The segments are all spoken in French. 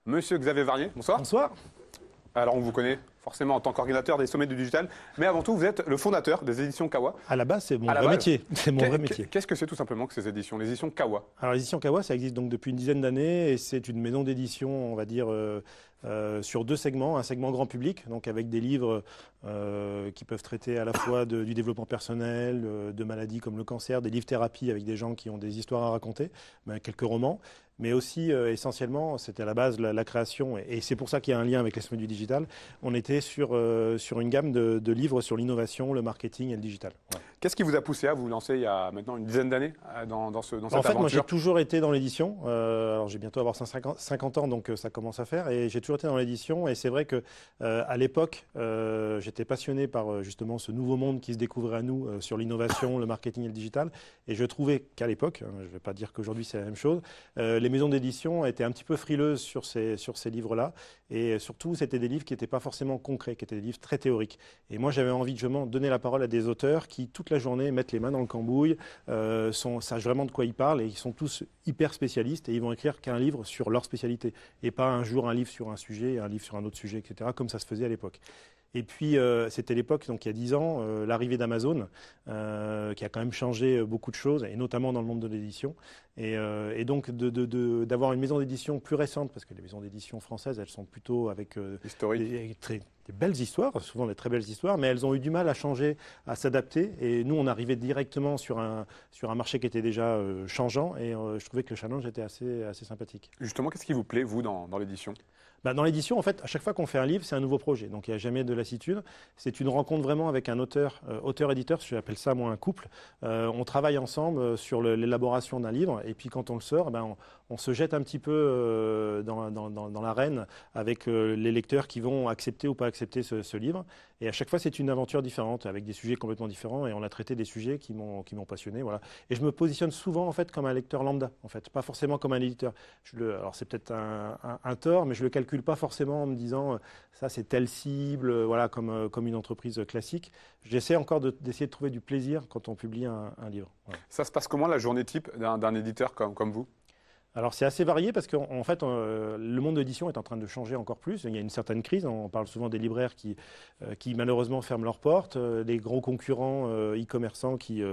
Monsieur Xavier Varnier, bonsoir. Bonsoir. Alors, on vous connaît forcément en tant qu'organisateur des sommets du digital, mais avant tout, vous êtes le fondateur des éditions Kawa. À la base, c'est mon vrai métier. C'est mon vrai métier. Qu'est-ce que c'est tout simplement que ces éditions, les éditions Kawa? Alors, les éditions Kawa, ça existe donc depuis une dizaine d'années et c'est une maison d'édition, on va dire, sur deux segments. Un segment grand public, donc avec des livres qui peuvent traiter à la fois du développement personnel, de maladies comme le cancer, des livres thérapie avec des gens qui ont des histoires à raconter, quelques romans. Mais aussi, essentiellement, c'était à la base la création, et c'est pour ça qu'il y a un lien avec les sommets du digital. On était sur une gamme de livres sur l'innovation, le marketing et le digital. Ouais. Qu'est-ce qui vous a poussé à vous lancer il y a maintenant une dizaine d'années dans cette aventure? En fait, moi, j'ai toujours été dans l'édition. Alors, j'ai bientôt avoir 50 ans, donc ça commence à faire. Et j'ai toujours été dans l'édition. Et c'est vrai que à l'époque, j'étais passionné par justement ce nouveau monde qui se découvrait à nous sur l'innovation, le marketing et le digital. Et je trouvais qu'à l'époque, je ne vais pas dire qu'aujourd'hui c'est la même chose, les maisons d'édition étaient un petit peu frileuses sur ces livres-là. Et surtout, c'était des livres qui n'étaient pas forcément concrets, qui étaient des livres très théoriques. Et moi, j'avais envie de justement donner la parole à des auteurs qui, toute la journée, mettent les mains dans le cambouis, savent vraiment de quoi ils parlent, et ils sont tous hyper spécialistes, et ils vont écrire qu'un livre sur leur spécialité. Et pas un jour un livre sur un sujet, un livre sur un autre sujet, etc., comme ça se faisait à l'époque. Et puis, c'était l'époque, donc il y a 10 ans, l'arrivée d'Amazon, qui a quand même changé beaucoup de choses, et notamment dans le monde de l'édition. Et donc, d'avoir une maison d'édition plus récente, parce que les maisons d'édition françaises, elles sont plutôt avec des belles histoires, souvent des très belles histoires, mais elles ont eu du mal à changer, à s'adapter. Et nous, on arrivait directement sur un marché qui était déjà changeant, et je trouvais que le challenge était assez sympathique. Justement, qu'est-ce qui vous plaît, vous, dans l'édition? Dans l'édition, en fait, à chaque fois qu'on fait un livre, c'est un nouveau projet. Donc, il n'y a jamais de lassitude. C'est une rencontre vraiment avec un auteur-éditeur, j'appelle ça, moi, un couple. On travaille ensemble sur l'élaboration d'un livre. Et puis, quand on le sort, on se jette un petit peu dans l'arène avec les lecteurs qui vont accepter ou pas accepter ce livre. Et à chaque fois, c'est une aventure différente, avec des sujets complètement différents. Et on a traité des sujets qui m'ont passionné. Voilà. Et je me positionne souvent, en fait, comme un lecteur lambda, en fait, pas forcément comme un éditeur. Alors, c'est peut-être un tort, mais je le calcule pas forcément en me disant ça c'est telle cible, voilà, comme une entreprise classique. J'essaie encore d'essayer de trouver du plaisir quand on publie un livre. Voilà. Ça se passe comment la journée type d'un éditeur comme vous? Alors c'est assez varié parce qu'en fait le monde de l'édition est en train de changer encore plus. Il y a une certaine crise, on parle souvent des libraires qui malheureusement ferment leurs portes, des gros concurrents e-commerçants qui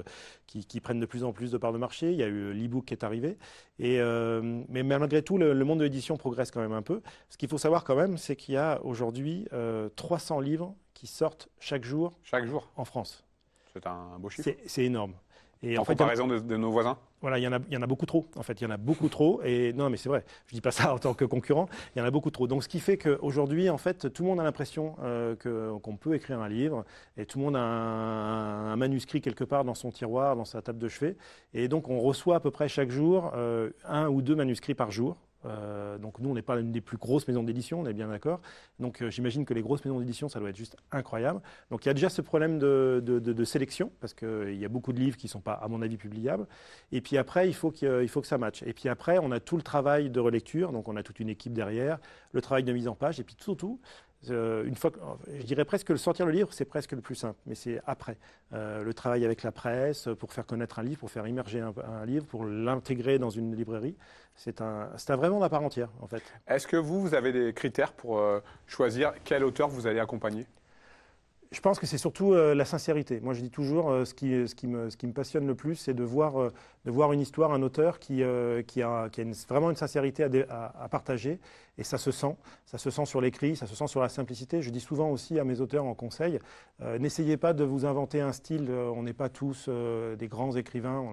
prennent de plus en plus de parts de marché. Il y a eu l'e-book qui est arrivé. Mais malgré tout, le monde de l'édition progresse quand même un peu. Ce qu'il faut savoir quand même, c'est qu'il y a aujourd'hui 300 livres qui sortent chaque jour en France. C'est un beau chiffre. C'est énorme. Et en comparaison de nos voisins? Voilà, il y en a beaucoup trop. En fait, il y en a beaucoup trop. Et non, mais c'est vrai. Je dis pas ça en tant que concurrent. Il y en a beaucoup trop. Donc, ce qui fait qu'aujourd'hui, en fait, tout le monde a l'impression qu'on peut écrire un livre, et tout le monde a un manuscrit quelque part dans son tiroir, dans sa table de chevet. Et donc, on reçoit à peu près chaque jour 1 ou 2 manuscrits par jour. Donc nous, on n'est pas l'une des plus grosses maisons d'édition, on est bien d'accord. Donc j'imagine que les grosses maisons d'édition, ça doit être juste incroyable. Donc il y a déjà ce problème de sélection, parce qu'il y a beaucoup de livres qui ne sont pas, à mon avis, publiables. Et puis après, il faut que ça matche. Et puis après, on a tout le travail de relecture, donc on a toute une équipe derrière, le travail de mise en page, et puis surtout, une fois je dirais presque que sortir le livre, c'est presque le plus simple, mais c'est après. Le travail avec la presse, pour faire connaître un livre, pour faire immerger un livre, pour l'intégrer dans une librairie, c'est un vrai monde à part entière, en fait. Est-ce que vous avez des critères pour choisir quel auteur vous allez accompagner? Je pense que c'est surtout la sincérité. Moi, je dis toujours, ce qui me passionne le plus, c'est de voir une histoire, un auteur qui a vraiment une sincérité à partager. Et ça se sent sur l'écrit, ça se sent sur la simplicité. Je dis souvent aussi à mes auteurs en conseil, n'essayez pas de vous inventer un style. On n'est pas tous des grands écrivains.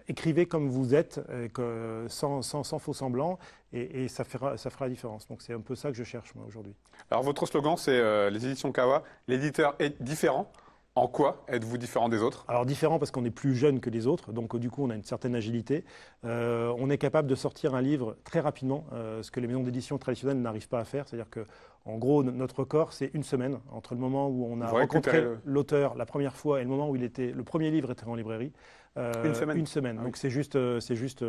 Écrivez comme vous êtes, sans faux semblant, et ça fera la différence. Donc c'est un peu ça que je cherche moi aujourd'hui. Alors votre slogan, c'est les éditions Kawa, l'éditeur est différent. En quoi êtes-vous différent des autres? Alors différent parce qu'on est plus jeune que les autres, donc du coup on a une certaine agilité. On est capable de sortir un livre très rapidement, ce que les maisons d'édition traditionnelles n'arrivent pas à faire. C'est-à-dire que, en gros, notre record, c'est 1 semaine entre le moment où on a rencontré l'auteur la première fois et le moment où le premier livre était en librairie. Une semaine. Une semaine. Ah, donc oui. C'est juste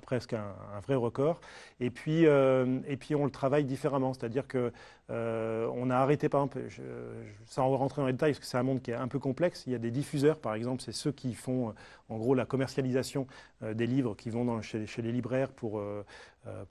presque un vrai record. Et puis on le travaille différemment. C'est-à-dire que on a arrêté, par exemple, sans rentrer dans les détails, parce que c'est un monde qui est un peu complexe. Il y a des diffuseurs, par exemple, c'est ceux qui font, en gros la commercialisation des livres qui vont chez les libraires pour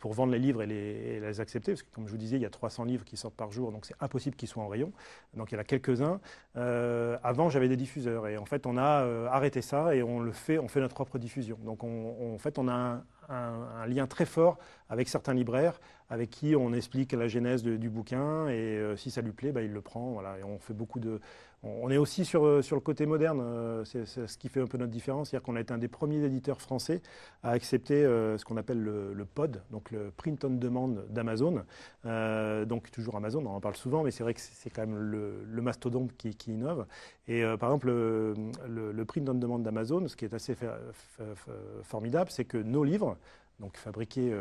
vendre les livres et les accepter, parce que comme je vous disais, il y a 300 livres qui sortent par jour, donc c'est impossible qu'ils soient en rayon. Donc il y en a quelques-uns. Avant, j'avais des diffuseurs, et en fait, on a arrêté ça, et on fait notre propre diffusion. Donc en fait, on a un lien très fort avec certains libraires, avec qui on explique la genèse du bouquin, et si ça lui plaît, il le prend. Voilà, et on fait beaucoup de... On est aussi sur le côté moderne, c'est ce qui fait un peu notre différence, c'est-à-dire qu'on a été un des premiers éditeurs français à accepter ce qu'on appelle le POD, donc le Print on Demand d'Amazon. Donc toujours Amazon, on en parle souvent, mais c'est vrai que c'est quand même le mastodonte qui innove. Et par exemple, le Print on Demand d'Amazon, ce qui est assez formidable, c'est que nos livres, donc fabriqués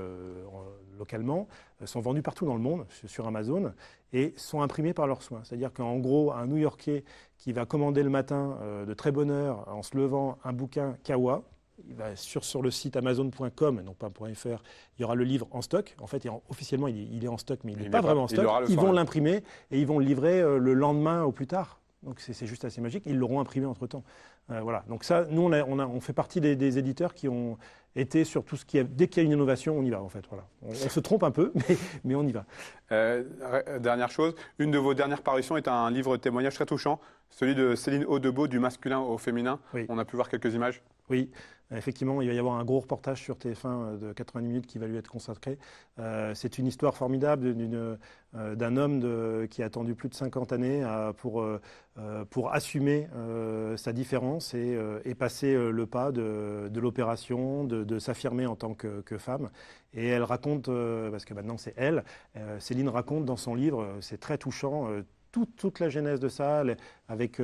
localement, sont vendus partout dans le monde, sur Amazon, et sont imprimés par leurs soins. C'est-à-dire qu'en gros, un New-Yorkais qui va commander le matin de très bonne heure, en se levant, un bouquin Kawa, il va sur le site amazon.com, non pas .fr, il y aura le livre en stock. En fait, officiellement, il est en stock, mais il n'est pas vraiment en stock. Ils vont l'imprimer et ils vont le livrer le lendemain au plus tard. Donc c'est juste assez magique. Ils l'auront imprimé entre-temps. Voilà. Donc ça, nous, on fait partie des éditeurs qui ont été sur tout ce qui est... Dès qu'il y a une innovation, on y va, en fait. Voilà. On se trompe un peu, mais on y va. Dernière chose, une de vos dernières parutions est un livre de témoignage très touchant, celui de Céline Audebot, du masculin au féminin. Oui. On a pu voir quelques images. Oui, effectivement, il va y avoir un gros reportage sur TF1 de 90 minutes qui va lui être consacré. C'est une histoire formidable d'un homme qui a attendu plus de 50 années pour assumer sa différence et passer le pas de l'opération, de s'affirmer en tant que femme. Et elle raconte, parce que maintenant c'est elle, Céline raconte dans son livre, c'est très touchant, toute la genèse de ça, avec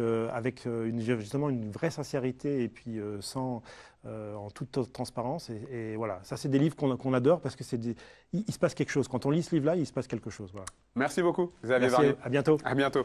justement une vraie sincérité et puis en toute transparence. Et voilà, ça c'est des livres qu'on adore parce que il se passe quelque chose. Quand on lit ce livre-là, il se passe quelque chose. Voilà. Merci beaucoup, Xavier Merci, Varnier. À bientôt. À bientôt.